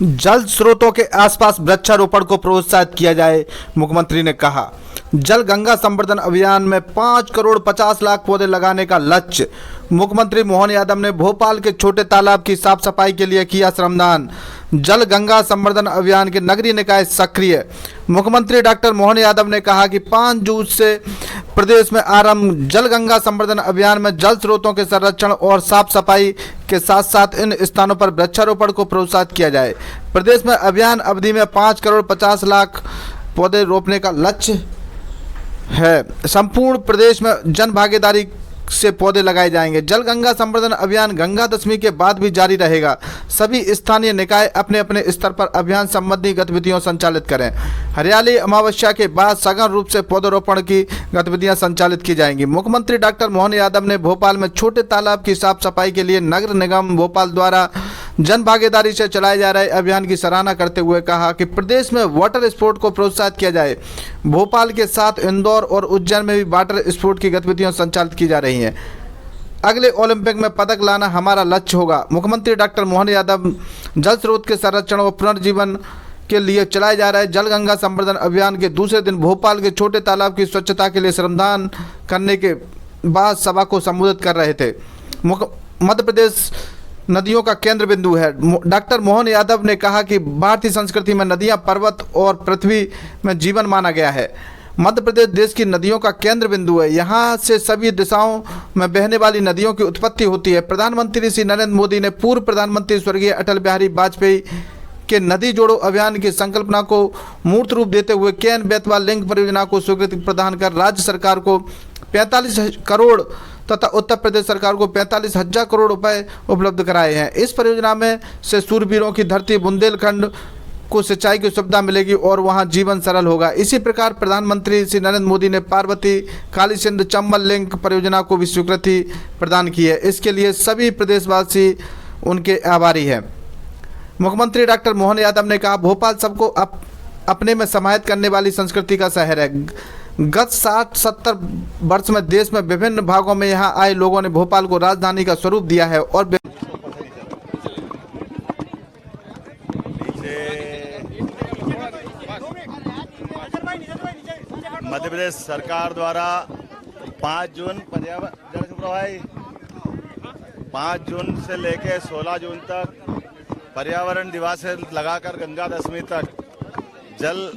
जल स्रोतों के आसपास वृक्षारोपण को प्रोत्साहित किया जाए। मुख्यमंत्री ने कहा, जल गंगा संवर्धन अभियान में 5 करोड़ 50 लाख पौधे लगाने का लक्ष्य। मुख्यमंत्री मोहन यादव ने भोपाल के छोटे तालाब की साफ सफाई के लिए किया श्रमदान। जल गंगा संवर्धन अभियान के नगरीय निकाय सक्रिय। मुख्यमंत्री डॉक्टर मोहन यादव ने कहा कि 5 जून से प्रदेश में आरंभ जल गंगा संवर्धन अभियान में जल स्रोतों के संरक्षण और साफ सफाई के साथ साथ इन स्थानों पर वृक्षारोपण को प्रोत्साहित किया जाए। प्रदेश में अभियान अवधि में 5 करोड़ 50 लाख पौधे रोपने का लक्ष्य है। संपूर्ण प्रदेश में जन भागीदारी से पौधे लगाए जाएंगे। जल गंगा संवर्धन अभियान गंगा दशमी के बाद भी जारी रहेगा। सभी स्थानीय निकाय अपने अपने स्तर पर अभियान संबंधी गतिविधियां संचालित करें। हरियाली अमावस्या के बाद सघन रूप से पौधरोपण की गतिविधियां संचालित की जाएंगी। मुख्यमंत्री डॉक्टर मोहन यादव ने भोपाल में छोटे तालाब की साफ सफाई के लिए नगर निगम भोपाल द्वारा जन भागीदारी से चलाए जा रहे अभियान की सराहना करते हुए कहा कि प्रदेश में वाटर स्पोर्ट को प्रोत्साहित किया जाए। भोपाल के साथ इंदौर और उज्जैन में भी वाटर स्पोर्ट की गतिविधियां संचालित की जा रही हैं। अगले ओलंपिक में पदक लाना हमारा लक्ष्य होगा। मुख्यमंत्री डॉक्टर मोहन यादव जल स्रोत के संरक्षण और पुनर्जीवन के लिए चलाए जा रहे जल गंगा संवर्धन अभियान के दूसरे दिन भोपाल के छोटे तालाब की स्वच्छता के लिए श्रमदान करने के बाद सभा को संबोधित कर रहे थे। मध्य प्रदेश नदियों का केंद्र बिंदु है। डॉक्टर मोहन यादव ने कहा कि भारतीय संस्कृति में नदियां पर्वत और पृथ्वी में जीवन माना गया है। मध्य प्रदेश देश की नदियों का केंद्र बिंदु है। यहाँ से सभी दिशाओं में बहने वाली नदियों की उत्पत्ति होती है। प्रधानमंत्री श्री नरेंद्र मोदी ने पूर्व प्रधानमंत्री स्वर्गीय अटल बिहारी वाजपेयी के नदी जोड़ो अभियान की संकल्पना को मूर्त रूप देते हुए केन बेतवा लिंक परियोजना को स्वीकृति प्रदान कर राज्य सरकार को 45 करोड़ तथा उत्तर प्रदेश सरकार को 45,000 करोड़ रुपए उपलब्ध कराए हैं। इस परियोजना में से सूरबीरों की धरती बुंदेलखंड को सिंचाई की सुविधा मिलेगी और वहां जीवन सरल होगा। इसी प्रकार प्रधानमंत्री श्री नरेंद्र मोदी ने पार्वती काली सिंध चंबल लिंक परियोजना को भी स्वीकृति प्रदान की है। इसके लिए सभी प्रदेशवासी उनके आभारी हैं। मुख्यमंत्री डॉक्टर मोहन यादव ने कहा, भोपाल सबको अपने में समाहित करने वाली संस्कृति का शहर है। गत 60-70 वर्ष में देश में विभिन्न भागों में यहाँ आए लोगों ने भोपाल को राजधानी का स्वरूप दिया है और मध्य प्रदेश सरकार द्वारा 5 जून से लेकर 16 जून तक पर्यावरण दिवस से लगाकर गंगा दशमी तक जल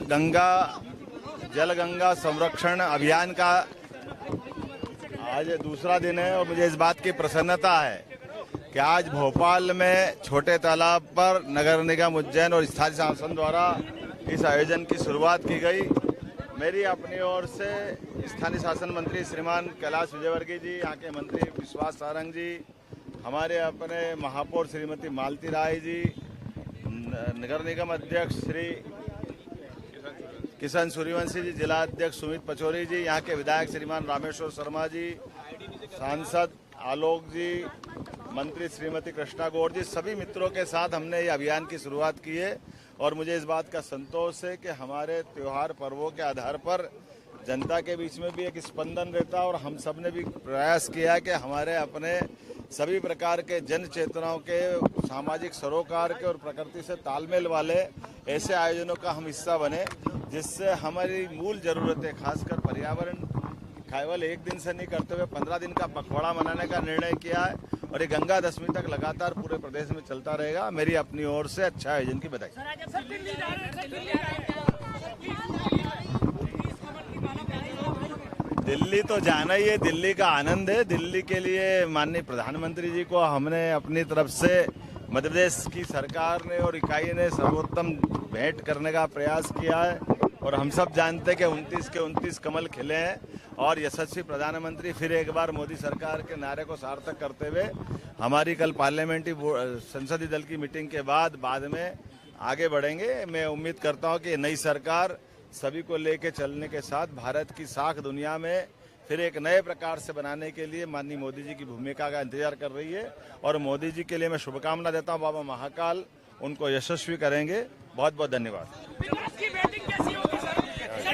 गंगा संरक्षण अभियान का आज दूसरा दिन है और मुझे इस बात की प्रसन्नता है कि आज भोपाल में छोटे तालाब पर नगर निगम उज्जैन और स्थानीय शासन द्वारा इस आयोजन की शुरुआत की गई। मेरी अपनी ओर से स्थानीय शासन मंत्री श्रीमान कैलाश विजयवर्गीय जी, यहाँ के मंत्री विश्वास सारंग जी, हमारे अपने महापौर श्रीमती मालती राय जी, नगर निगम अध्यक्ष श्री किशन सूर्यवंशी जी, जिला अध्यक्ष सुमित पचौरी जी, यहाँ के विधायक श्रीमान रामेश्वर शर्मा जी, सांसद आलोक जी, मंत्री श्रीमती कृष्णा गौड़ जी, सभी मित्रों के साथ हमने ये अभियान की शुरुआत की है और मुझे इस बात का संतोष है कि हमारे त्योहार पर्वों के आधार पर जनता के बीच में भी एक स्पंदन रहता है और हम सब ने भी प्रयास किया कि हमारे अपने सभी प्रकार के जन चेतनाओं के, सामाजिक सरोकार के और प्रकृति से तालमेल वाले ऐसे आयोजनों का हम हिस्सा बने, जिससे हमारी मूल ज़रूरतें खासकर पर्यावरण केवल एक दिन से नहीं करते हुए 15 दिन का पखवाड़ा मनाने का निर्णय किया है और ये गंगा दशमी तक लगातार पूरे प्रदेश में चलता रहेगा। मेरी अपनी ओर से अच्छा आयोजन की बधाई। दिल्ली तो जाना ही है, दिल्ली का आनंद है। दिल्ली के लिए माननीय प्रधानमंत्री जी को हमने अपनी तरफ से मध्य प्रदेश की सरकार ने और इकाई ने सर्वोत्तम भेंट करने का प्रयास किया है और हम सब जानते हैं कि 29 के 29 कमल खिले हैं और यशस्वी प्रधानमंत्री फिर एक बार मोदी सरकार के नारे को सार्थक करते हुए हमारी कल पार्लियामेंट्री संसदीय दल की मीटिंग के बाद में आगे बढ़ेंगे। मैं उम्मीद करता हूं कि नई सरकार सभी को लेकर चलने के साथ भारत की साख दुनिया में फिर एक नए प्रकार से बनाने के लिए माननीय मोदी जी की भूमिका का इंतजार कर रही है और मोदी जी के लिए मैं शुभकामना देता हूं। बाबा महाकाल उनको यशस्वी करेंगे। बहुत बहुत धन्यवाद।